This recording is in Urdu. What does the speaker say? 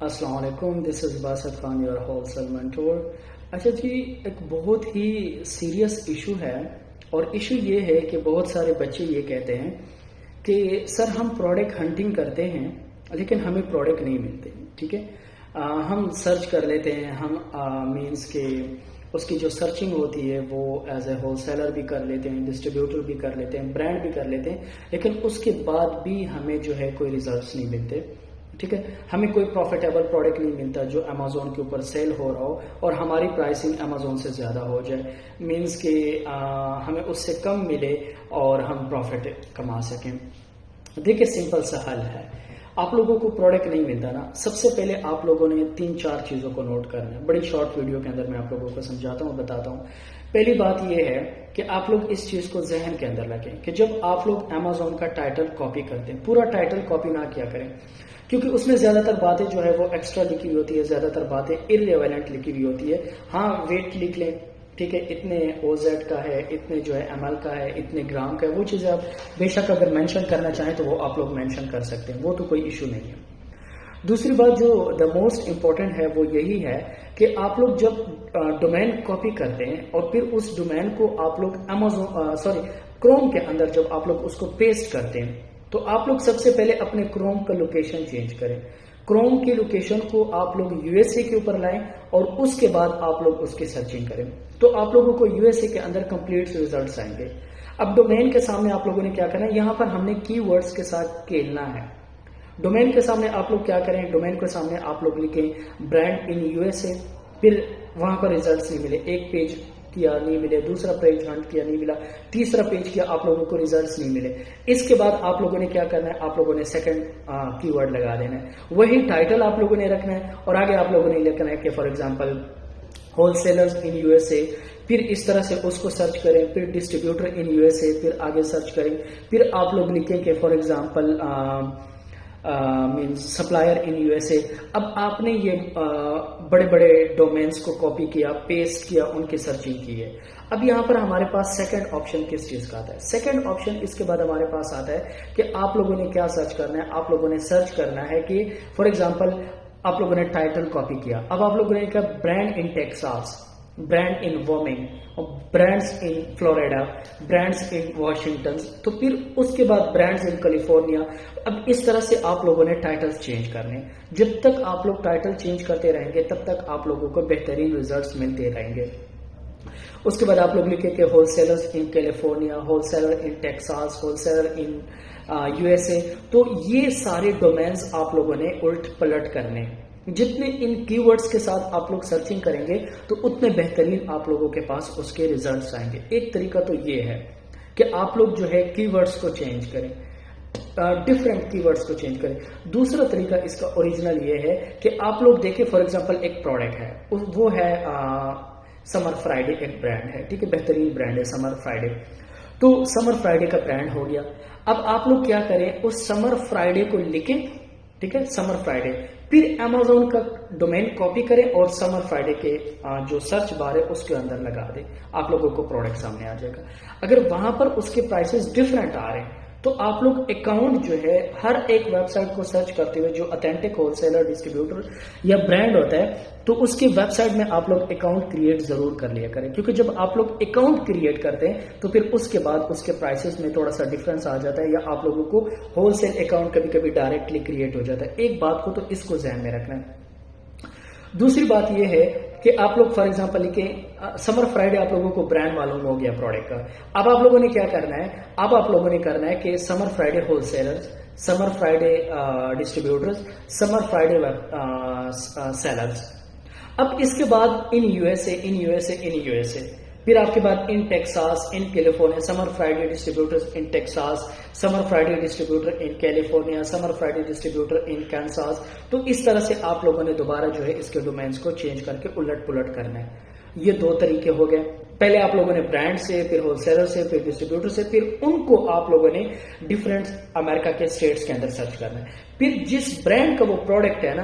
السلام علیکم، this is Basit Khan your wholesale mentor. اچھا جی، ایک بہت ہی سیریس ایشو ہے، اور ایشو یہ ہے کہ بہت سارے بچے یہ کہتے ہیں کہ سر ہم پروڈکٹ ہنٹنگ کرتے ہیں لیکن ہمیں پروڈکٹ نہیں ملتے۔ ٹھیک ہے، ہم سرچ کر لیتے ہیں، ہم مینس کہ اس کی جو سرچنگ ہوتی ہے وہ ایز اے ہول سیلر بھی کر لیتے ہیں، ڈسٹریبیوٹر بھی کر لیتے ہیں، برانڈ بھی کر لیتے ہیں، لیکن اس کے بعد بھی ہمیں جو ہے کوئی ریزلٹس نہیں ملتے۔ ٹھیک ہے، ہمیں کوئی پروفیٹیبل پروڈکٹ نہیں ملتا جو امیزون کے اوپر سیل ہو رہا ہو اور ہماری پرائسنگ امیزون سے زیادہ ہو جائے، مینس کہ ہمیں اس سے کم ملے اور ہم پروفٹ کما سکیں۔ دیکھیں، سمپل سا حل ہے۔ آپ لوگوں کو پروڈکٹ نہیں ملتا نا، سب سے پہلے آپ لوگوں نے 3-4 چیزوں کو نوٹ کرنا ہے۔ بڑی شارٹ ویڈیو کے اندر میں آپ لوگوں کو سمجھاتا ہوں، بتاتا ہوں۔ پہلی بات یہ ہے کہ آپ لوگ اس چیز کو ذہن کے اندر رکھیں کہ جب آپ لوگ امیزون کا ٹائٹل کاپی کرتے ہیں، پورا ٹائٹل کاپی نہ کیا کریں، کیونکہ اس میں زیادہ تر باتیں جو ہے وہ ایکسٹرا لکھی ہوئی ہوتی ہے، زیادہ تر باتیں irrelevant لکھی ہوئی ہوتی ہے۔ ہاں، ویٹ لکھ لیں، ٹھیک ہے، اتنے OZ کا ہے، اتنے جو ہے ML کا ہے، اتنے گرام کا ہے، وہ چیزیں آپ بے شک اگر مینشن کرنا چاہیں تو وہ آپ لوگ مینشن کر سکتے ہیں، وہ تو کوئی ایشو نہیں ہے۔ دوسری بات جو دا موسٹ امپورٹنٹ ہے وہ یہی ہے کہ آپ لوگ جب ڈومین کاپی کرتے ہیں اور پھر اس ڈومین کو آپ لوگ کروم کے اندر جب آپ لوگ اس کو پیسٹ کرتے ہیں تو آپ لوگ سب سے پہلے اپنے کروم کا لوکیشن چینج کریں۔ کروم کی لوکیشن کو آپ لوگ USA کے اوپر لائیں اور اس کے بعد آپ لوگ اس کی سرچنگ کریں، تو آپ لوگوں کو USA کے اندر کمپلیٹ ریزلٹس آئیں گے۔ اب ڈومین کے سامنے آپ لوگوں نے کیا کرنا ہے، یہاں پر ہم نے کی ورڈز کے ساتھ کھیلنا ہے۔ ڈومین کے سامنے آپ لوگ کیا کریں، ڈومین کے سامنے آپ لوگ لکھیں برانڈ ان USA، پھر وہاں پر ریزلٹس نہیں ملے، ایک پیج کیا نہیں ملے، دوسرا پیج ہنٹ کیا نہیں ملا، تیسرا پیج کیا، آپ لوگوں کو ریزلٹس نہیں ملے۔ اس کے بعد آپ لوگوں نے کیا کرنا ہے، آپ لوگوں نے سیکنڈ کی ورڈ لگا دینا ہے، وہی ٹائٹل آپ لوگوں نے رکھنا ہے، اور آگے آپ لوگوں نے لکھنا ہے کہ for example whole sellers in USA، پھر اس طرح سے اس کو سرچ کریں، پھر ڈسٹریبیوٹر ان USA، پھر آگے سرچ کریں، پھر آپ لوگ لکھیں کہ for example means supplier in USA۔ اب آپ نے یہ بڑے بڑے ڈومینس کو کاپی کیا، پیسٹ کیا، ان کی سرچنگ کی ہے۔ اب یہاں پر ہمارے پاس سیکنڈ آپشن کس چیز کا آتا ہے، سیکنڈ آپشن اس کے بعد ہمارے پاس آتا ہے کہ آپ لوگوں نے کیا سرچ کرنا ہے، آپ لوگوں نے سرچ کرنا ہے کہ فار ایگزامپل آپ لوگوں نے ٹائٹل کاپی کیا، اب آپ لوگوں نے کہا brand in Texas, brand in Wyoming, brands in Florida, brands in Washington, تو پھر اس کے بعد برانڈز ان کیلیفورنیا۔ اب اس طرح سے آپ لوگوں نے ٹائٹلز چینج کرنے، جب تک آپ لوگ ٹائٹل چینج کرتے رہیں گے تب تک آپ لوگوں کو بہترین ریزلٹس ملتے رہیں گے۔ اس کے بعد آپ لوگ لکھیں کہ whole sellers in California, whole seller in Texas, whole seller in USA۔ تو یہ سارے ڈومینز آپ لوگوں نے الٹ پلٹ کرنے، جتنے ان کی ورڈز کے ساتھ آپ لوگ سرچنگ کریں گے تو اتنے بہترین آپ لوگوں کے پاس اس کے ریزلٹس آئیں گے۔ ایک طریقہ تو یہ ہے کہ آپ لوگ جو ہے کی ورڈز کو چینج کریں، ڈفرینٹ کی ورڈز کو چینج کریں۔ دوسرا طریقہ اس کا اوریجنل یہ ہے کہ آپ لوگ دیکھیں فار ایگزامپل ایک پروڈکٹ ہے، وہ ہے سمر فرائیڈے، ایک برانڈ ہے، ٹھیک ہے، بہترین برانڈ ہے سمر فرائیڈے۔ تو سمر فرائیڈے کا برانڈ ہو گیا۔ اب آپ لوگ کیا کریں، اس سمر فرائیڈے کو لکھیں، ٹھیک ہے، سمر فرائیڈے، پھر امیزون کا ڈومین کاپی کریں اور سمر فرائیڈے کے جو سرچ بار ہے اس کے اندر لگا دیں، آپ لوگوں کو پروڈکٹ سامنے آ جائے گا۔ اگر وہاں پر اس کے پرائسز ڈفرینٹ آ رہے ہیں تو آپ لوگ اکاؤنٹ جو ہے ہر ایک ویب سائٹ کو سرچ کرتے ہوئے جو اتھینٹک ہول سیلر، ڈسٹریبیوٹر یا برانڈ ہوتا ہے تو اس کی ویب سائٹ میں آپ لوگ اکاؤنٹ کریٹ ضرور کر لیا کریں، کیونکہ جب آپ لوگ اکاؤنٹ کریٹ کرتے ہیں تو پھر اس کے بعد اس کے پرائسز میں تھوڑا سا ڈفرنس آ جاتا ہے، یا آپ لوگوں کو ہول سیل اکاؤنٹ کبھی کبھی ڈائریکٹلی کریٹ ہو جاتا ہے۔ ایک بات کو تو اس کو ذہن میں رکھنا ہے۔ دوسری بات یہ ہے کہ آپ لوگ فار ایگزامپل لکھیں سمر فرائیڈے، آپ لوگوں کو برانڈ معلوم ہو گیا پروڈکٹ کا۔ اب آپ لوگوں نے کیا کرنا ہے، اب آپ لوگوں نے کرنا ہے کہ سمر فرائیڈے ہول سیلرز، سمر فرائیڈے ڈسٹریبیوٹرز، سمر فرائیڈے سیلرز۔ اب اس کے بعد ان USA، پھر آپ کے بعد in Texas, in California, summer Friday distributors in Texas, summer Friday distributor in California, summer Friday distributor in Kansas. تو اس طرح سے آپ لوگوں نے دوبارہ جو ہے اس کے ڈومینز کو چینج کر کے الٹ پلٹ کرنا ہے۔ یہ دو طریقے ہو گئے، پہلے آپ لوگوں نے برانڈ سے، پھر ہول سیلر سے، پھر ڈسٹریبیوٹر سے، پھر ان کو آپ لوگوں نے ڈفرینٹ امریکہ کے اسٹیٹس کے اندر سرچ کرنا ہے۔ پھر جس برانڈ کا وہ پروڈکٹ ہے نا